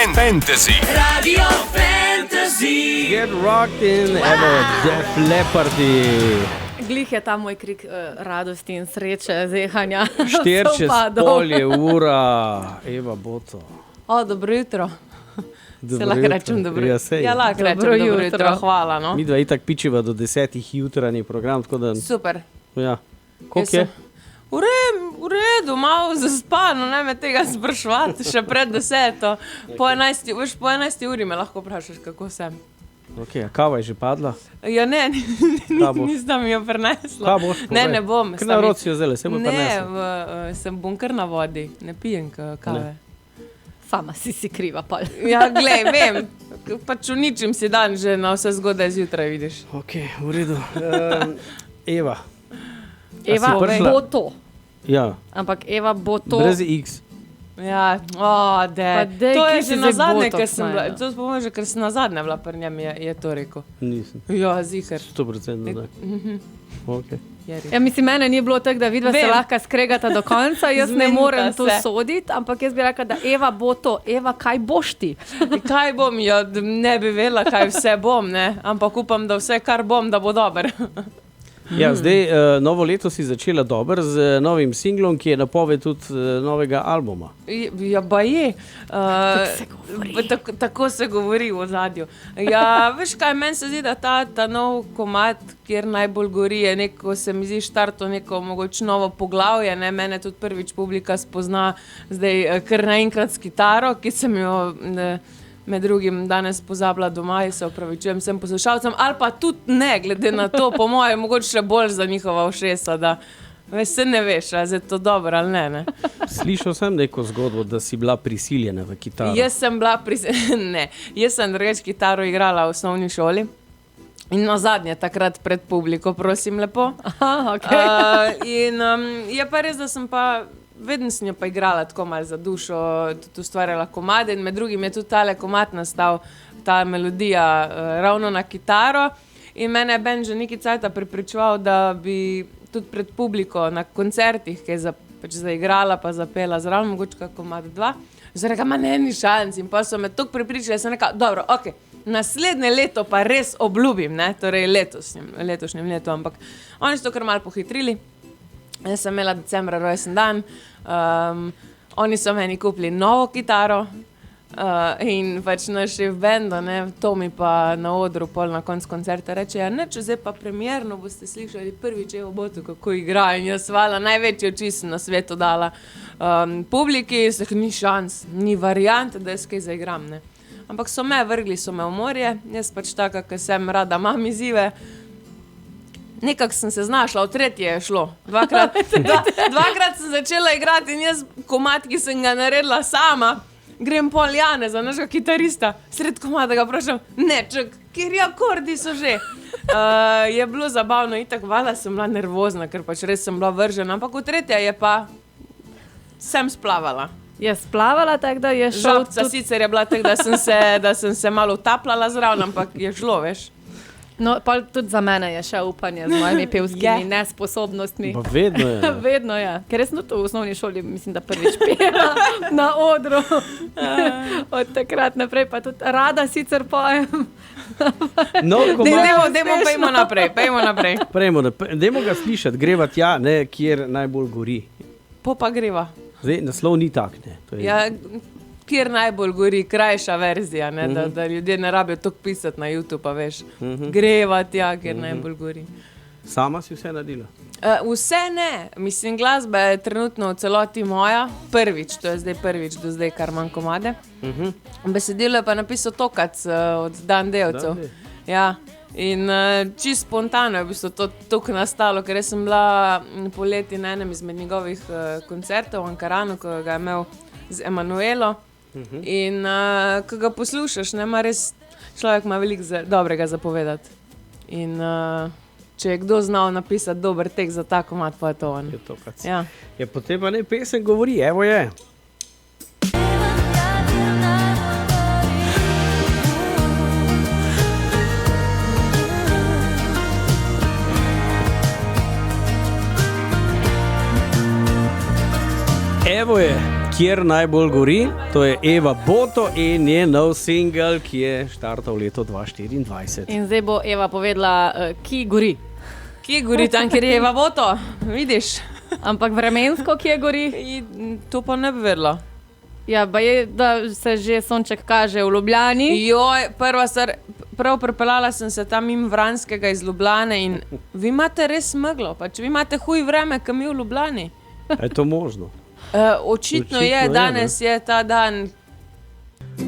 Fantasy. Radio Fantasy. Get rocked in, evo, Def Leppard. Glih je ta moj krik radosti in sreče, zehanja. 4:30 ura, Eva Boto. Dobro jutro. Se lahko rečem dobro jutro. jutro. Ja, lahko rečem dobro jutro. Hvala. No. Mi dva itak pičiva do 10 jutranji program, tako da... Super. Ja. Koliko je? V redu, malo zaspano, ne me tega spraševati, še pred 10. Po 11 uri me lahko vprašaš, kako sem. Ok, a kava je že padla? Ja, ne, nisem jo prinesla. Kaj boš? Ne bom. Ker na roci jo zdaj, se bo prinesla. Ne, sem bunker na vodi, ne pijem kave. Ne. Sama si kriva, pa. Ja, glej, vem, pač uničim si dan že na vse zgodaj zjutraj, vidiš. Ok, v redu. Eva. Eva bo to. Ja. Ampak Eva bo to. Brez X. Ja, to je že na zadnje, ker sem bila, to spomnim že, ker sem na zadnje bila pri njem, je to rekel. Nisem. Ja, ziher. 100% da. Ok. Ja, mislim, mene ni bilo tako, da vidva se lahko skregata do konca, jaz ne morem tu soditi, ampak jaz bi rekla, da Eva bo to. Eva, kaj boš ti? Kaj bom, ja, ne bi vedela, kaj vse bom, ne, ampak upam, da vse, kar bom, da bo dober. Ja, zdaj, novo leto si začela dobro z novim singlom, ki je napoved tudi novega albuma. Ja, ba je. Tako se govori v ozadju. Ja, veš kaj, meni se zdi, da ta nov komad, kjer najbolj gori, je neko, se mi zdi, štarto neko mogoče novo poglavje, ne, mene tudi prvič publika spozna zdaj kar naenkrat s kitaro, ki sem jo... med drugim danes pozabila doma in se opravičujem vsem poslušalcem, ali pa tudi ne, glede na to, po moje, mogoče še bolj za njihova ušesa, da se ne veš, ali je to dobro ali ne. Slišal sem neko zgodbo, da si bila prisiljena v kitaro. Jaz sem bila ne. Jaz sem drugače kitaro igrala v osnovni šoli in nazadnje takrat pred publiko, prosim lepo. Aha, ok. In je pa res, da sem pa vedno sem jo pa igrala tako malo za dušo, tudi ustvarjala komade in med drugim je tudi tale komad nastal, ta melodija ravno na kitaro in mene je Ben že nekaj cajta prepričeval, da bi tudi pred publiko na koncertih, ki je pač zaigrala pa zapela zraven, mogoče komad 2, zdaj reka, ma ne, ni šans in pa so me toliko prepričali, sem rekla, dobro, ok, naslednje leto pa res obljubim, ne, torej letošnjem letu, ampak oni so to kar malo pohitrili. Jaz sem imela decembra rojsten dan, oni so meni kupili novo kitaro in pač naš šef benda, Tomi pa na odru pol na konc koncerta reče, ja ne, če zdaj pa premierno boste slišali prvič Evo Boto, kako igra in jaz hvala, največji oči sem na svetu dala publiki, ni šans, ni variant, da jaz kaj zaigram, ne. Ampak so me vrgli, so me v morje, jaz pač taka, ker sem rada imam izzive, nekako sem se znašla, v tretje je šlo. Dvakrat sem začela igrati in jaz komad, ki sem ga naredila sama, grem pol Janeza, našega kitarista, sred komada ga vprašam, ne, čak, kjer akordi so že? Je bilo zabavno, itak vala sem bila nervozna, ker pač res sem bila vržena, ampak v tretje je pa sem splavala. Je splavala tako, da je šel... Žabca sicer je bila tako, da sem se malo utapljala zraven, ampak je šlo, veš. No, pa tudi za mene je še upanje z mojimi pevskimi nesposobnostmi. Pa vedno je. Vedno je. Ker res v osnovni šoli, mislim, da prvič pela na odru. Od takrat naprej pa tudi rada sicer pojem. No, Dajmo naprej. Dajmo ga slišati, greva tja, ne, kjer najbolj gori. Pa greva. Zdaj, naslov ni tak, ne. Ja, kjer najbolj gori, krajša verzija, ne, da ljudje ne rabijo toliko pisati na YouTube, pa veš, greva tja, kjer najbolj gori. Sama si vse naredila? Vse ne, mislim, glasba je trenutno v celoti moja, prvič, to je zdaj prvič do zdaj, kar imam komade. Besedilo je pa napisal Tokac od Dan Deovcev. Ja, in čisto spontano je v bistvu to toliko nastalo, ker jaz sem bila poleti na enem izmed njegovih koncertov v Ankaranu, ko ga je imel z Emanuelo. In ko ga poslušaš, ne, ima res človek ima veliko dobrega zapovedati. In če je kdo znal napisati dober tekst za ta komad, pa je to on. Je to kac. Ja. Je potem pa ne pesem govori, evo je. Evo je, Kjer najbolj gori, to je Eva Boto in njen nov singel, ki je štartal leto 2024. In zdaj bo Eva povedala, ki gori. Kje gori tam, kjer je Eva Boto? Vidiš? Ampak vremensko, kje gori? To pa ne bi vedela. Ja, pa je, da se že sonček kaže v Ljubljani. Joj, prva stvar, prav pripeljala sem se tam mimo Vranskega iz Ljubljane in vi imate res meglo, pač vi imate huj vreme, kam mi v Ljubljani. Je to možno? Očitno je, danes je ta dan.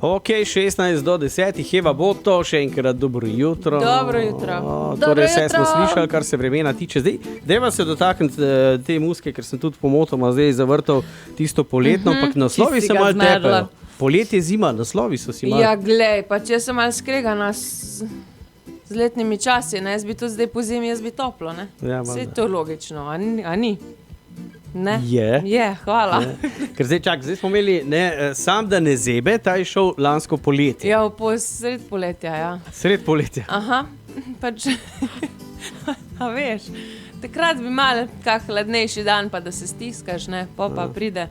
Ok, 16 do 10, Eva Boto, še enkrat dobro jutro. Dobro jutro. Torej, vse smo slišali, kar se vremena tiče. Zdaj, dajva se dotakniti te muske, ker sem tudi pomotoma zdaj zavrtal tisto poletno, ampak naslovi se malo tepejo. Poletje, zima, naslovi so si malo. Ja, glej, pa če sem malo skregana z letnimi časi, ne, jaz bi tudi zdaj po zimi, jaz bi toplo, ne. Ja, vse je to logično, a ni? Ne? Je, hvala. Ker zdaj smo imeli, sam da ne zebe, ta je šel lansko poletje. Ja, sred poletja, ja. Sred poletja. Aha, pač, a veš, takrat bi mal kak hladnejši dan, pa da se stiskaš, ne, pa pride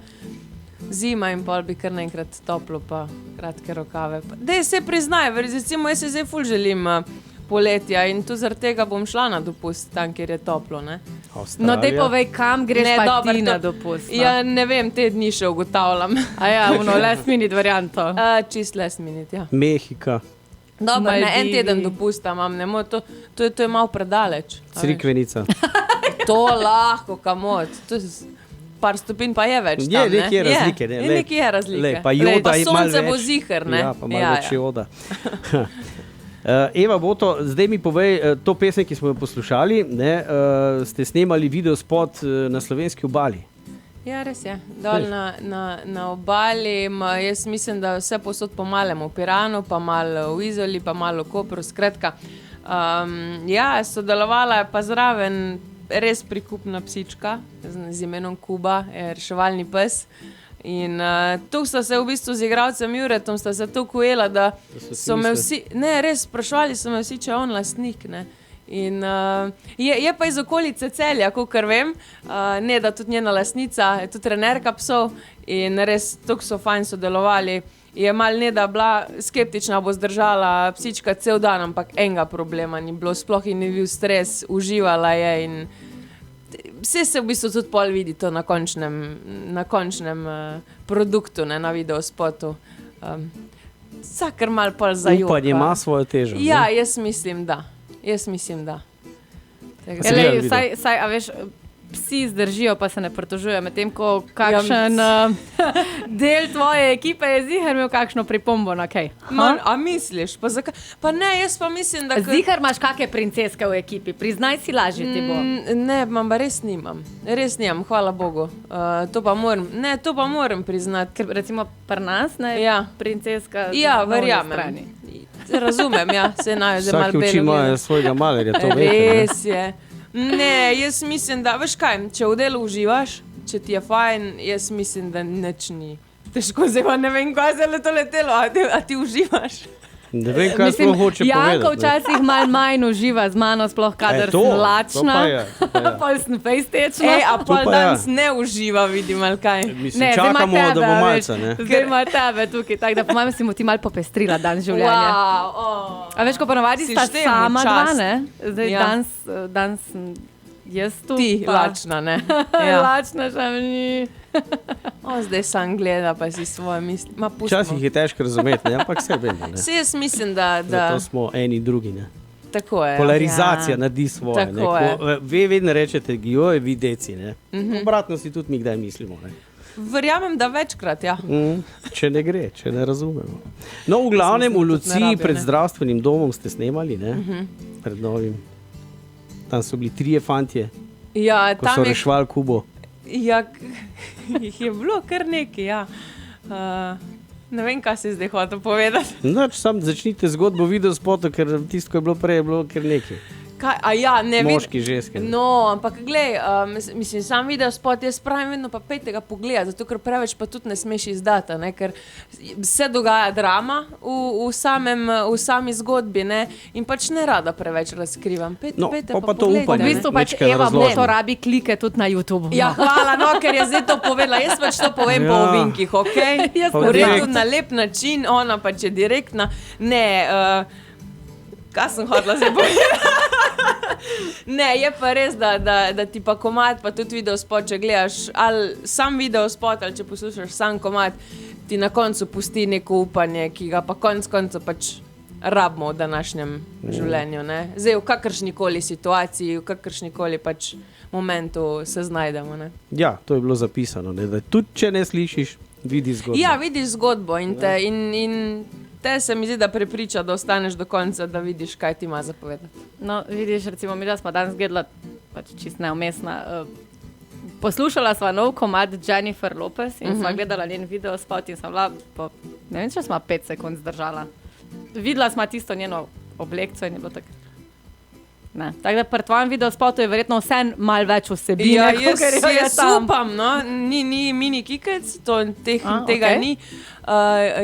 zima in pol bi kar naenkrat toplo, pa kratke rokave. Dej se priznaj, recimo jaz se zdaj ful želim poletja in tu zaradi tega bom šla na dopust tam, kjer je toplo, ne. Avstralija. No, dej povej, kam greš pa ti na dopust. No? Ja, ne vem, te dni še ugotavljam. A ja, last minute varianto. Čist last minute, ja. Mehika. Dobro, Maldivi. na en teden dopusta imam, ne more, to je malo predaleč. Crikvenica. To lahko, kamot. To je par stopinj pa je več tam, ne? Nekje razlike, ne? Nekje je razlike. Pa joda pa je malo več. sonce bo ziher, ne? Ja, pa malo več joda. Eva Boto, zdaj mi povej, to pesem, ki smo jo poslušali, ste snemali videospot na slovenski obali. Ja, res je. Dol na obali, jaz mislim, da vse posod po malem, v Piranu, pa malo v Izoli, pa malo v Kopru, skratka. Ja, sodelovala je pa zraven res prikupna psička z imenom Kuba, reševalni pes. In tu sta se v bistvu z igralcem Juretom sta se tako ujela, da so me vsi, res, sprašvali so me vsi, če je on lastnik, ne. In je pa iz okolice Celja, kakor vem, ne, da tudi njena lastnica, je tudi trenerka psov in res tako so fajn sodelovali. Je mal ne, da bila skeptična, bo zdržala psička cel dan, ampak enega problema ni bilo, sploh in ni bil stres, uživala je in vse se v bistvu tudi pol vidi to na končnem produktu, ne, na videospotu. Vsakar mal pol zajoka. Upanje ima svojo težo. Ja, jaz mislim, da. Saj, a veš, psi zdržijo, pa se ne pritožujejo, medtem ko kakšen del tvoje ekipe je ziher imel kakšno pripombo na kaj. A misliš? Pa zakaj? Pa ne, jaz pa mislim, da... Ziher imaš kakšne princeske v ekipi, priznaj si, lažje ti bo. Ne, pa res nimam. Res nimam, hvala Bogu. To pa moram priznati. Ker recimo pri nas, ne, princeska... Ja, verjamem. Razumem, ja, se naj zdaj malo belo. Vsaki oči imajo svojega malerja, to vete. Res je. Ne, jaz mislim, da, veš kaj, če v delu uživaš, če ti je fajn, jaz mislim, da nič ni. Težko zdaj pa ne vem, kaj se je to letelo, a ti uživaš? Ne vem, kaj sploh hoče povedati. Janko včasih malo manj uživa z mano, sploh kadar sem lačna. Pol sem fejs tečna. A pol danes ne uživa, vidim, ali kaj. Mislim, čakamo, da bo malca, ne? Zdaj ima tebe tukaj, tako da po mojem si mu ti malo popestrila dan življenja. A veš, ko ponavadi sta sama dva, ne? Zdaj danes sem jaz tu. Ti, lačna, ne? Lačna še ni. Zdaj sam gleda, pa si svoje misli. Včasih je težko razumeti, ne? Ampak vse vemo. Vse jaz mislim, da... Zato smo eni drugi, ne? Tako je. Polarizacija naredi svoje. Tako je. Vi vedno rečete, joj, vi deci, ne? Obratno si tudi mi kdaj mislimo, ne? Verjamem, da večkrat, ja. Če ne gre, če ne razumemo. No, v glavnem v Luciji pred zdravstvenim domom ste snemali, ne? Pred novim. Tam so bili 3 fantje, ko so rešvali Kubo. Ja, jih je bilo kar nekaj, ja. Ne vem, kaj si zdaj hotel povedati. Sam začnite zgodbo videospotu, ker tisto, ko je bilo prej, je bilo kar nekaj. Moški, ženski. No, ampak glej, mislim, sam video spot, jaz pravim vedno pa pejte ga pogledati, zato ker preveč pa tudi ne smeš izdati, ne, ker se dogaja drama v sami zgodbi, ne, in pač ne rada preveč razkrivam. Pejte pa pogledajte. V bistvu pač Eva to rabi klike tudi na YouTube. Ja, hvala, no, ker je zdaj to povedala, jaz pač to povem po ovinkih, okej? Jaz povem na lep način, ona pač je direktna, ne, kaj sem hodila zdaj povedati? Ne, je pa res, da ti pa komad, pa tudi videospot, če gledaš, ali sam videospot, ali če poslušaš sam komad, ti na koncu pusti neko upanje, ki ga pa koncu pač rabimo v današnjem življenju, ne? Zdaj, v kakršnikoli situaciji, v kakršnikoli pač momentu se znajdemo, ne? Ja, to je bilo zapisano, ne? Da tudi, če ne slišiš, vidiš zgodbo. Ja, vidiš zgodbo in te se mi zdi, da prepriča, da ostaneš do konca, da vidiš, kaj ti ima zapovedati. No, vidiš, recimo, mi da smo danes gledala, pač čist neumestna, poslušala sva nov komad Jennifer Lopez in sva gledala njen videospot in sem bila, ne vem, če sva 5 sekund zdržala. Videla sva tisto njeno oblekco in je bilo tako. Ne. Tako da pri tvojem videospotu je verjetno vse malo več vsebine. Ja, jaz upam, no. Ni mini kikec, tega ni.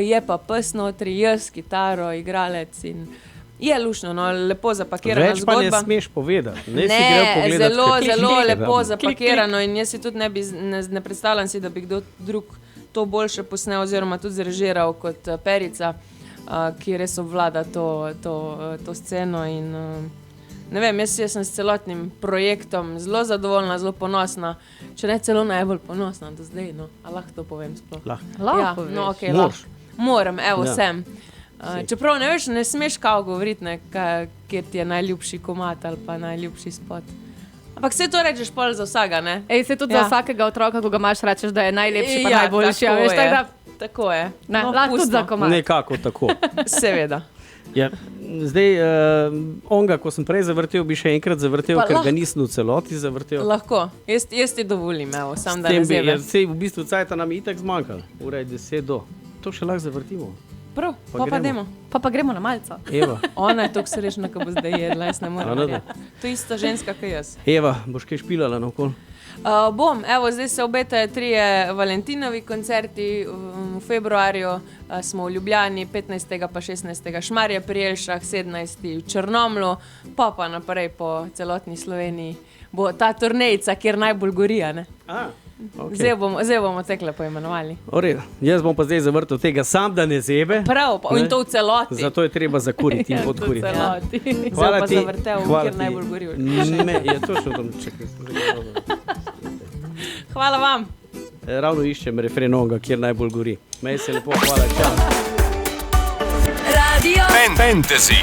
Je pa pes notri, jaz, kitaro, igralec in je lušno, no, lepo zapakirana več zgodba. Več pa ne smeš povedati. Ne, zelo lepo zapakirano in jaz si tudi ne predstavljam si, da bi kdo drug to boljše posnel oziroma tudi zrežiral kot Perica, ki res obvlada to sceno in ne vem, jaz sem s celotnim projektom zelo zadovoljna, zelo ponosna, če ne celo najbolj ponosna do zdaj, no, a lahko to povem sploh. Lahko no, okay, moram, evo, sem. Čeprav ne veš, ne smeš kao govoriti, ne, kjer ti je najljubši komad ali pa najljubši spot. Ampak vse to rečeš pol za vsega, ne? Se tudi za vsakega otroka, ko ga imaš, rečeš, da je najlepši pa najboljši. Tako je. Ne, lahko tudi za komad. Nekako tako. Seveda. Ja, zdaj, onga, ko sem prej zavrtel, bi še enkrat zavrtel, ker ga nisem v celoti zavrtel. Lahko, jaz ti dovolim, evo, sam da ne zebe. Sej v bistvu cajta nam itak zmanjkal, ura je 10 do. To še lahko zavrtimo. Prav, pa demo. Pa gremo na malco. Eva. Ona je toliko srečna, ko bo zdaj jedla, jaz ne morem. To je ista ženska, kot jaz. Eva, boš kaj špilala naokoli? Bom, evo, zdaj se obetajo 3 Valentinovi koncerti v februarju, smo v Ljubljani, 15. pa 16. Šmarje pri Jelšah, 17. v Črnomlju, pa naprej po celotni Sloveniji bo ta turnejca, kjer najbolj gorija, ne? Okay. Zdaj bomo tekle poimenovali. Jaz bom pa zdaj zavrtel tega sam, da ne zebe. Prav, in to v celoti. Zato je treba zakuriti in podkuriti. Ja, v celoti. Zdaj pa zavrtel, kjer najbolj gorijo. Ne, je točno tam, čekaj. Hvala vam. Ravno iščem refren onga, kjer najbolj gori. Mej se lepo, hvala, čau. Radio Fantasy.